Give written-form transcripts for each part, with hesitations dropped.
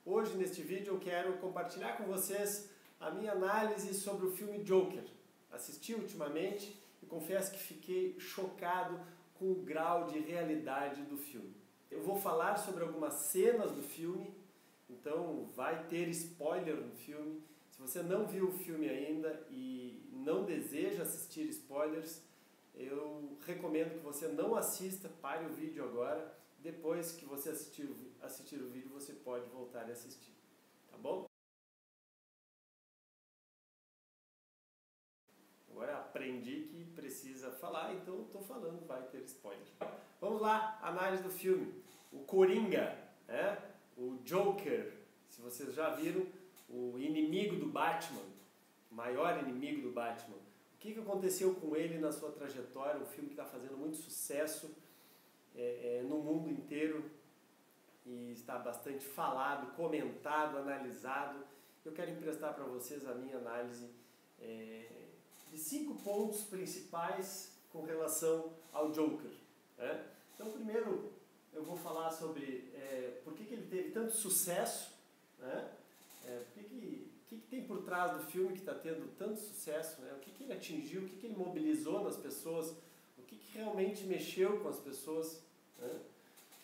Hoje, neste vídeo, eu quero compartilhar com vocês a minha análise sobre o filme Joker. Assisti ultimamente e confesso que fiquei chocado com o grau de realidade do filme. Eu vou falar sobre algumas cenas do filme, então vai ter spoiler no filme. Se você não viu o filme ainda e não deseja assistir spoilers, eu recomendo que você não assista, pare o vídeo agora. Depois que você assistir o vídeo, você pode voltar a assistir, tá bom? Agora aprendi que precisa falar, então estou falando, vai ter spoiler. Vamos lá, análise do filme. O Coringa, o Joker, se vocês já viram, o inimigo do Batman, o maior inimigo do Batman. O que aconteceu com ele na sua trajetória? Um filme que está fazendo muito sucesso no mundo inteiro e está bastante falado, comentado, analisado. Eu quero emprestar para vocês a minha análise de 5 pontos principais com relação ao Joker. Então, primeiro, eu vou falar sobre por que ele teve tanto sucesso, o que tem por trás do filme que está tendo tanto sucesso, o que ele atingiu, o que ele mobilizou nas pessoas, o que realmente mexeu com as pessoas.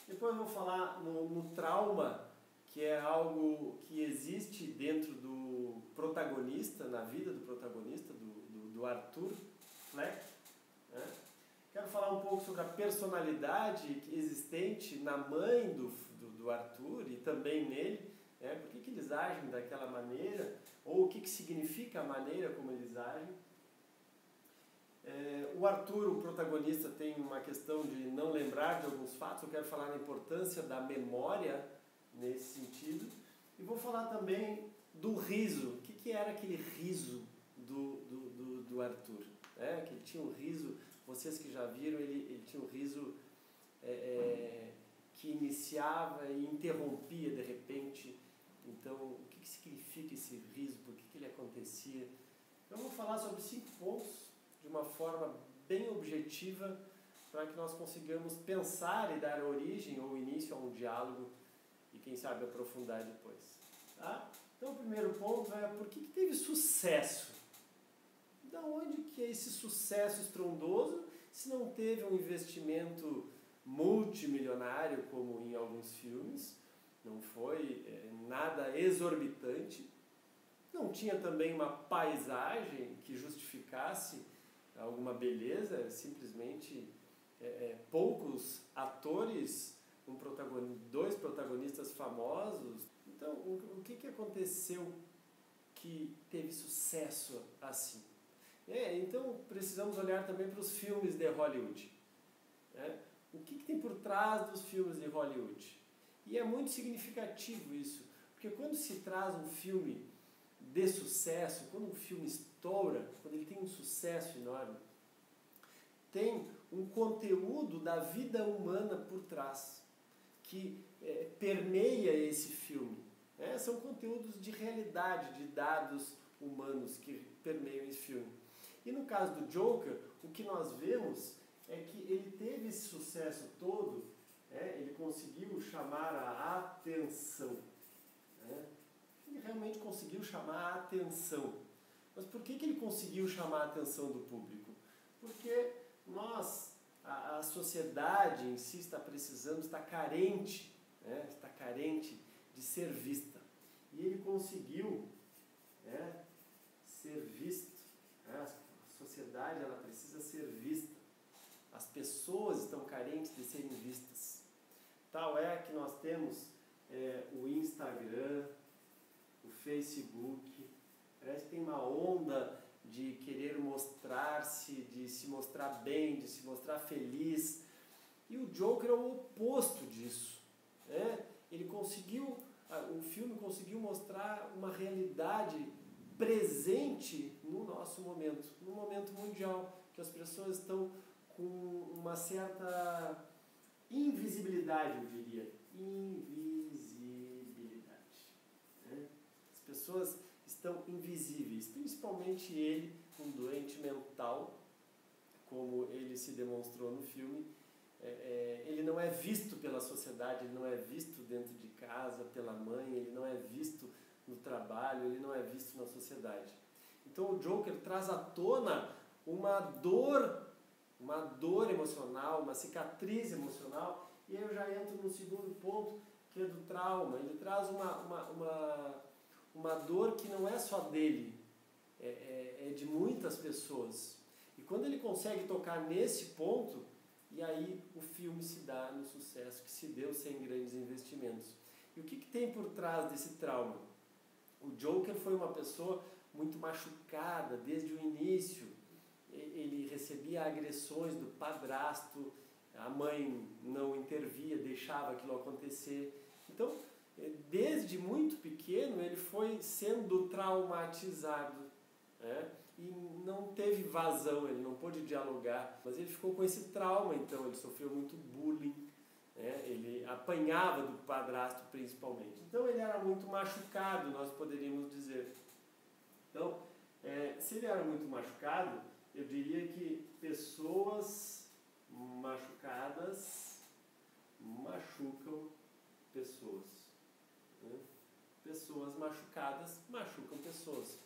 Depois eu vou falar no trauma, que é algo que existe dentro do protagonista, na vida do protagonista, do Arthur Fleck. Quero falar um pouco sobre a personalidade existente na mãe do Arthur e também nele. Por que eles agem daquela maneira, ou o que significa a maneira como eles agem. O Arthur, o protagonista, tem uma questão de não lembrar de alguns fatos. Eu quero falar da importância da memória nesse sentido. E vou falar também do riso. O que era aquele riso do Arthur? Que ele tinha um riso, vocês que já viram, ele tinha um riso que iniciava e interrompia de repente. Então, o que significa esse riso? Por que ele acontecia? Eu vou falar sobre 5 pontos de uma forma bem objetiva para que nós consigamos pensar e dar origem ou início a um diálogo e, quem sabe, aprofundar depois. Tá? Então, o primeiro ponto é por que teve sucesso? Da onde que é esse sucesso estrondoso se não teve um investimento multimilionário como em alguns filmes? Não foi nada exorbitante, não tinha também uma paisagem que justificasse alguma beleza, simplesmente poucos atores, 2 protagonistas famosos. Então, o que aconteceu que teve sucesso assim? Então, precisamos olhar também para os filmes de Hollywood. O que tem por trás dos filmes de Hollywood? E é muito significativo isso, porque quando se traz um filme de sucesso, quando um filme estoura, quando ele tem um sucesso enorme, tem um conteúdo da vida humana por trás, que permeia esse filme. São conteúdos de realidade, de dados humanos que permeiam esse filme. E no caso do Joker, o que nós vemos é que ele teve esse sucesso todo, ele conseguiu chamar a atenção. Ele realmente conseguiu chamar a atenção. Mas por que ele conseguiu chamar a atenção do público? Porque a sociedade em si está precisando, está carente de ser vista. E ele conseguiu ser visto. A sociedade ela precisa ser vista. As pessoas estão carentes de serem vistas. Tal é que nós temos o Instagram, o Facebook. Parece que tem uma onda de querer mostrar-se, de se mostrar bem, de se mostrar feliz. E o Joker é o oposto disso. O filme conseguiu mostrar uma realidade presente no nosso momento, no momento mundial, que as pessoas estão com uma certa invisibilidade, eu diria. Invisibilidade. As pessoas estão invisíveis, principalmente ele, um doente mental, como ele se demonstrou no filme, ele não é visto pela sociedade, ele não é visto dentro de casa pela mãe, ele não é visto no trabalho, ele não é visto na sociedade. Então o Joker traz à tona uma dor emocional, uma cicatriz emocional, e aí eu já entro no segundo ponto, que é do trauma. Ele traz uma dor que não é só dele, é de muitas pessoas. E quando ele consegue tocar nesse ponto, e aí o filme se dá no sucesso que se deu sem grandes investimentos. E o que tem por trás desse trauma? O Joker foi uma pessoa muito machucada desde o início. Ele recebia agressões do padrasto, a mãe não intervia, deixava aquilo acontecer. Então, desde muito pequeno, ele foi sendo traumatizado, né? E não teve vazão, ele não pôde dialogar, mas ele ficou com esse trauma, então ele sofreu muito bullying, né? Ele apanhava do padrasto principalmente. Então ele era muito machucado, nós poderíamos dizer. Então, se ele era muito machucado, eu diria que pessoas machucadas machucam pessoas, né? Pessoas machucadas machucam pessoas.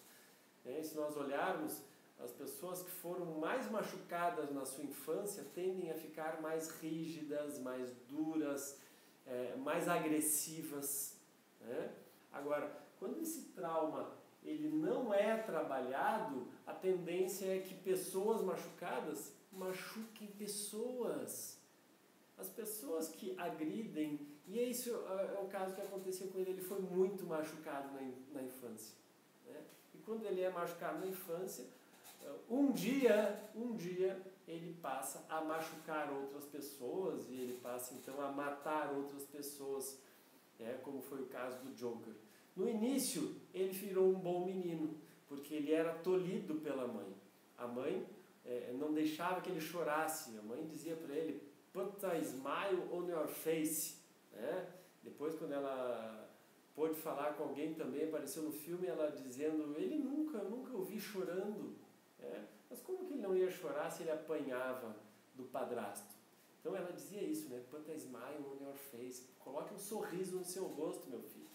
E se nós olharmos, as pessoas que foram mais machucadas na sua infância tendem a ficar mais rígidas, mais duras, mais agressivas, né? Agora, quando esse trauma ele não é trabalhado, a tendência é que pessoas machucadas machuquem pessoas. As pessoas que agridem, e isso é o caso que aconteceu com ele, ele foi muito machucado na infância, né? E quando ele é machucado na infância, um dia ele passa a machucar outras pessoas, e ele passa então a matar outras pessoas, como foi o caso do Joker. No início, ele virou um bom menino, porque ele era tolhido pela mãe. A mãe não deixava que ele chorasse. A mãe dizia para ele, "Put a smile on your face." Depois, quando ela pôde falar com alguém também, apareceu no filme, ela dizendo, eu nunca o vi chorando. Mas como que ele não ia chorar se ele apanhava do padrasto? Então ela dizia isso, né? "Put a smile on your face." Coloque um sorriso no seu rosto, meu filho.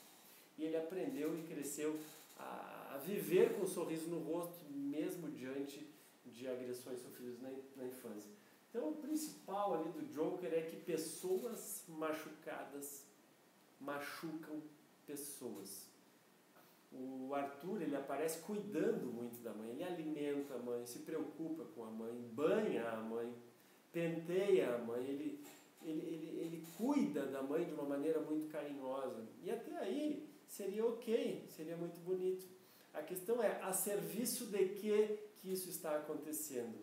E ele aprendeu e cresceu a viver com um sorriso no rosto, mesmo diante de agressões sofridas na infância. Então o principal ali do Joker é que pessoas machucadas machucam pessoas. O Arthur, ele aparece cuidando muito da mãe, ele alimenta a mãe, se preocupa com a mãe, banha a mãe, penteia a mãe, ele cuida da mãe de uma maneira muito carinhosa. E até aí seria ok, seria muito bonito. A questão é a serviço de que isso está acontecendo.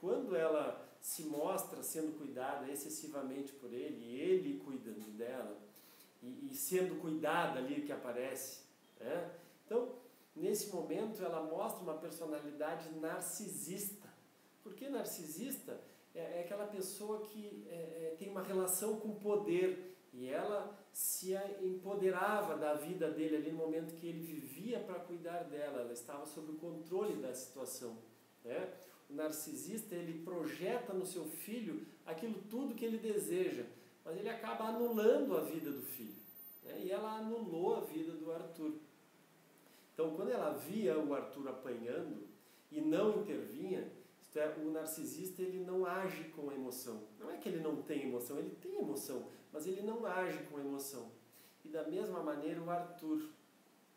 Quando ela se mostra sendo cuidada excessivamente por ele, e ele cuidando dela, e sendo cuidada ali que aparece, né? Então, nesse momento, ela mostra uma personalidade narcisista. Por que narcisista? É aquela pessoa que tem uma relação com o poder, e ela se empoderava da vida dele ali no momento que ele vivia para cuidar dela, ela estava sob o controle da situação, né? O narcisista, ele projeta no seu filho aquilo tudo que ele deseja, mas ele acaba anulando a vida do filho, né? E ela anulou a vida do Arthur. Então, quando ela via o Arthur apanhando e não intervinha, isto é, o narcisista ele não age com emoção. Não é que ele não tem emoção, ele tem emoção, mas ele não age com emoção. E da mesma maneira o Arthur,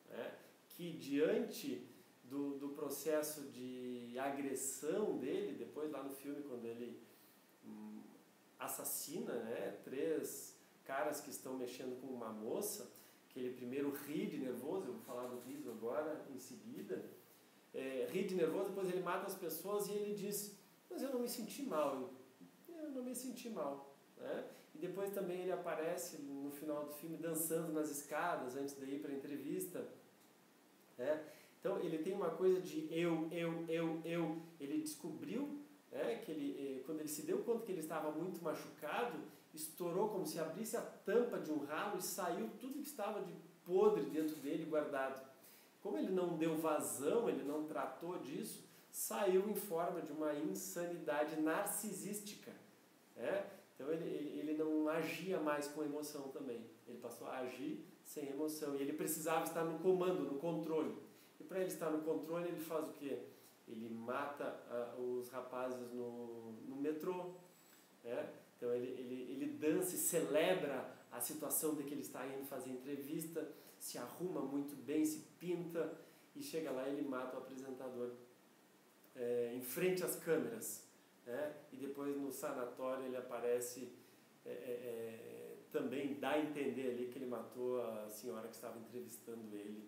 né, que diante do processo de agressão dele, depois lá no filme, quando ele assassina, né, 3 caras que estão mexendo com uma moça, que ele primeiro ri de nervoso, eu vou falar do riso agora, em seguida, ri de nervoso, depois ele mata as pessoas e ele diz, mas eu não me senti mal, eu não me senti mal, né? E depois também ele aparece no final do filme dançando nas escadas antes de ir para a entrevista, né? Então ele tem uma coisa de eu, ele descobriu, né, que quando ele se deu conta que ele estava muito machucado, estourou como se abrisse a tampa de um ralo e saiu tudo que estava de podre dentro dele guardado. Como ele não deu vazão, ele não tratou disso, saiu em forma de uma insanidade narcisística, né? Então ele não agia mais com emoção também. Ele passou a agir sem emoção. E ele precisava estar no comando, no controle. E para ele estar no controle, ele faz o quê? Ele mata os rapazes no metrô. Né? Então ele dança e celebra a situação de que ele está indo fazer entrevista, se arruma muito bem, se pinta e chega lá e ele mata o apresentador em frente às câmeras. Né? E depois no sanatório ele aparece, também dá a entender ali que ele matou a senhora que estava entrevistando ele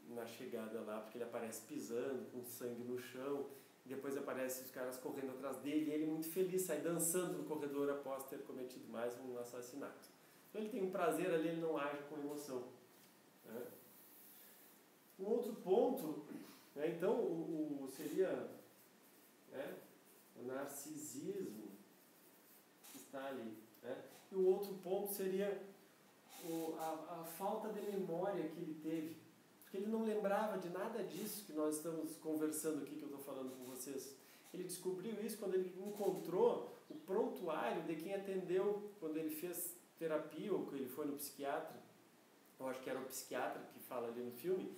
na chegada lá, porque ele aparece pisando com sangue no chão, e depois aparece os caras correndo atrás dele e ele muito feliz, sai dançando no corredor após ter cometido mais um assassinato. Então ele tem um prazer ali, ele não age com emoção. Né? Um outro ponto, né, então seria o narcisismo que está ali. Né? E o outro ponto seria a falta de memória que ele teve, porque ele não lembrava de nada disso que nós estamos conversando aqui, que eu estou falando com vocês. Ele descobriu isso quando ele encontrou o prontuário de quem atendeu quando ele fez terapia ou quando ele foi no psiquiatra. Eu acho que era o psiquiatra que fala ali no filme.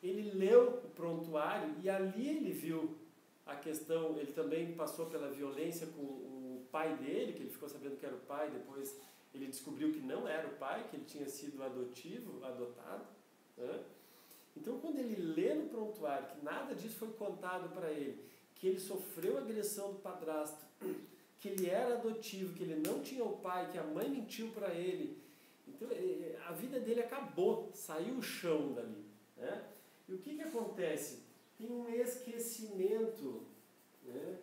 Ele leu o prontuário e ali ele viu a questão. Ele também passou pela violência com o pai dele, que ele ficou sabendo que era o pai, depois ele descobriu que não era o pai, que ele tinha sido adotado. Né? Então, quando ele lê no prontuário que nada disso foi contado para ele, que ele sofreu agressão do padrasto, que ele era adotivo, que ele não tinha o pai, que a mãe mentiu para ele, então a vida dele acabou, saiu o chão dali. Né? E o que acontece? Tem um esquecimento, né?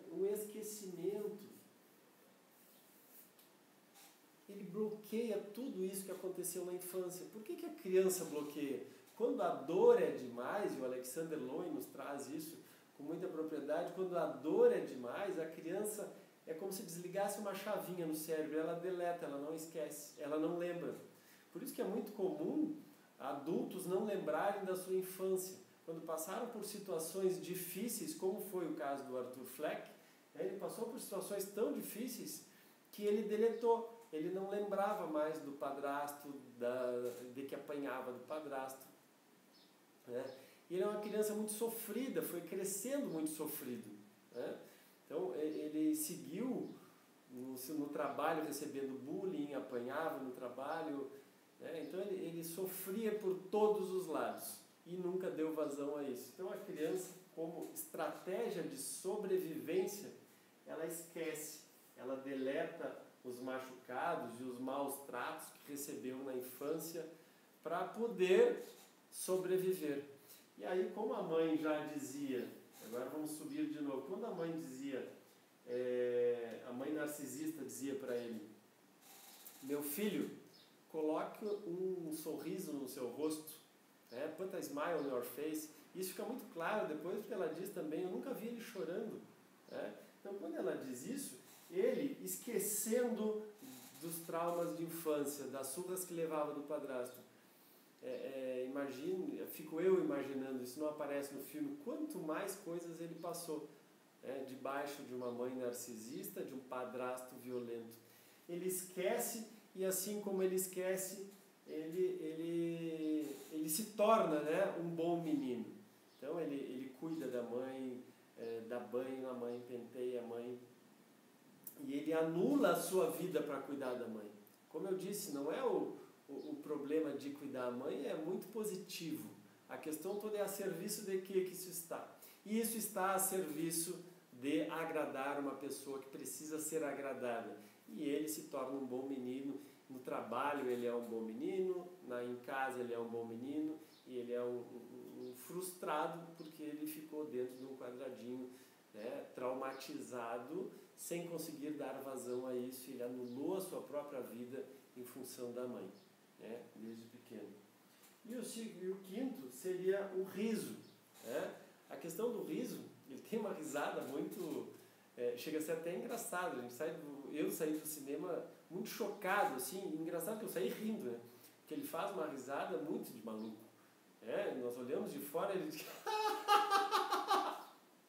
Ele bloqueia tudo isso que aconteceu na infância. Por que a criança bloqueia? Quando a dor é demais, e o Alexander Lowen nos traz isso com muita propriedade, quando a dor é demais, a criança é como se desligasse uma chavinha no cérebro, ela deleta, ela não esquece, ela não lembra. Por isso que é muito comum adultos não lembrarem da sua infância. Quando passaram por situações difíceis, como foi o caso do Arthur Fleck, ele passou por situações tão difíceis que ele deletou. Ele não lembrava mais do padrasto, de que apanhava do padrasto. Né? E ele é uma criança muito sofrida, foi crescendo muito sofrido. Né? Então ele seguiu no trabalho recebendo bullying, apanhava no trabalho. Né? Então ele sofria por todos os lados e nunca deu vazão a isso. Então a criança, como estratégia de sobrevivência, ela esquece, ela deleta os machucados e os maus tratos que recebeu na infância para poder sobreviver. E aí, como a mãe já dizia, agora vamos subir de novo, quando a mãe dizia, a mãe narcisista dizia para ele: meu filho, coloque um sorriso no seu rosto, put a smile on your face. Isso fica muito claro depois, porque ela diz também, eu nunca vi ele chorando. Então, quando ela diz isso, ele, esquecendo dos traumas de infância, das surras que levava do padrasto, fico eu imaginando, isso não aparece no filme, quanto mais coisas ele passou, debaixo de uma mãe narcisista, de um padrasto violento. Ele esquece, e assim como ele esquece, ele se torna, um bom menino. Então ele cuida da mãe, dá banho na mãe, penteia a mãe, e ele anula a sua vida para cuidar da mãe. Como eu disse, não é o problema de cuidar da mãe, é muito positivo. A questão toda é a serviço de que isso está. E isso está a serviço de agradar uma pessoa que precisa ser agradada. E ele se torna um bom menino. No trabalho ele é um bom menino, em casa ele é um bom menino, e ele é um frustrado porque ele ficou dentro de um quadradinho, traumatizado, sem conseguir dar vazão a isso. Ele anulou a sua própria vida em função da mãe, desde pequeno. E o quinto seria o riso. A questão do riso, ele tem uma risada muito... chega a ser até engraçado. Eu saí do cinema muito chocado, assim, engraçado que eu saí rindo, porque ele faz uma risada muito de maluco. Nós olhamos de fora e ele diz...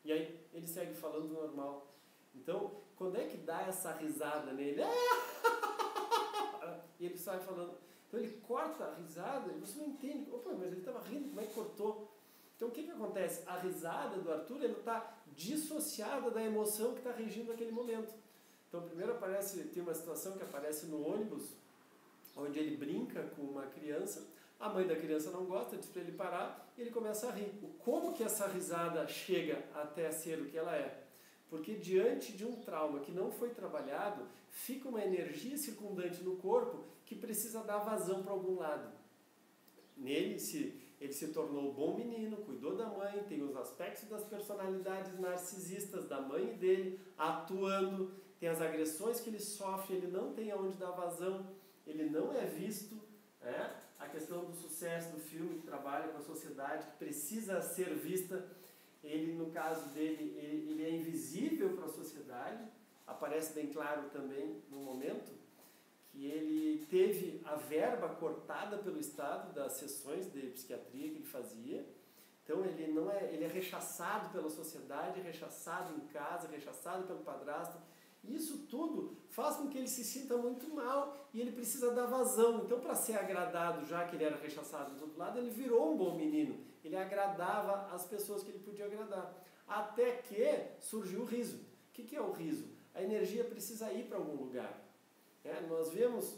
E aí ele segue falando normal. Então, quando é que dá essa risada nele? E ele sai falando. Então ele corta a risada e você não entende. Opa, mas ele estava rindo, como é que cortou? Então o que acontece? A risada do Arthur está dissociada da emoção que está regindo aquele momento. Então primeiro tem uma situação que aparece no ônibus, onde ele brinca com uma criança, a mãe da criança não gosta, diz para ele parar, e ele começa a rir. Como que essa risada chega até ser o que ela é? Porque diante de um trauma que não foi trabalhado, fica uma energia circundante no corpo que precisa dar vazão para algum lado. Nele, ele se tornou bom menino, cuidou da mãe, tem os aspectos das personalidades narcisistas da mãe dele atuando, tem as agressões que ele sofre, ele não tem aonde dar vazão, ele não é visto, né? A questão do sucesso do filme que trabalha com a sociedade, que precisa ser vista, ele, no caso dele, ele é invisível para a sociedade, aparece bem claro também no momento que ele teve a verba cortada pelo Estado das sessões de psiquiatria que ele fazia. Então ele é rechaçado pela sociedade, rechaçado em casa, rechaçado pelo padrasto. Isso tudo faz com que ele se sinta muito mal e ele precisa dar vazão. Então, para ser agradado, já que ele era rechaçado do outro lado, ele virou um bom menino. Ele agradava as pessoas que ele podia agradar. Até que surgiu o riso. O que é o riso? A energia precisa ir para algum lugar. Nós vemos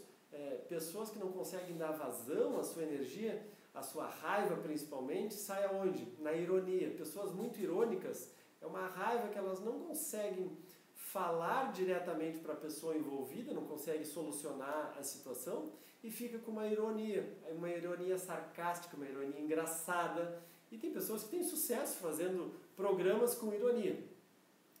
pessoas que não conseguem dar vazão à sua energia, a sua raiva principalmente, sai aonde? Na ironia. Pessoas muito irônicas, é uma raiva que elas não conseguem falar diretamente para a pessoa envolvida, não consegue solucionar a situação e fica com uma ironia sarcástica, uma ironia engraçada. E tem pessoas que têm sucesso fazendo programas com ironia.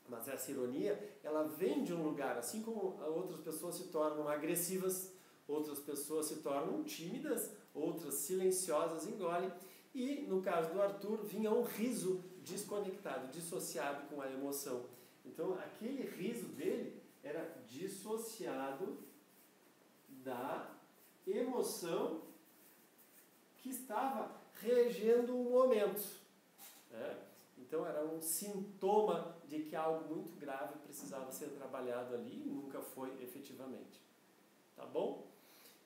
Mas essa ironia, ela vem de um lugar, assim como outras pessoas se tornam agressivas, outras pessoas se tornam tímidas, outras silenciosas, engolem. E, no caso do Arthur, vinha um riso desconectado, dissociado com a emoção. Então, aquele riso dele era dissociado da emoção que estava regendo o momento. Então, era um sintoma de que algo muito grave precisava ser trabalhado ali e nunca foi efetivamente. Tá bom?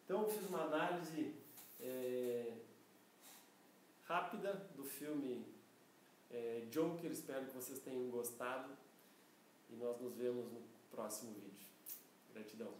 Então, eu fiz uma análise rápida do filme Joker. Espero que vocês tenham gostado. E nós nos vemos no próximo vídeo. Gratidão.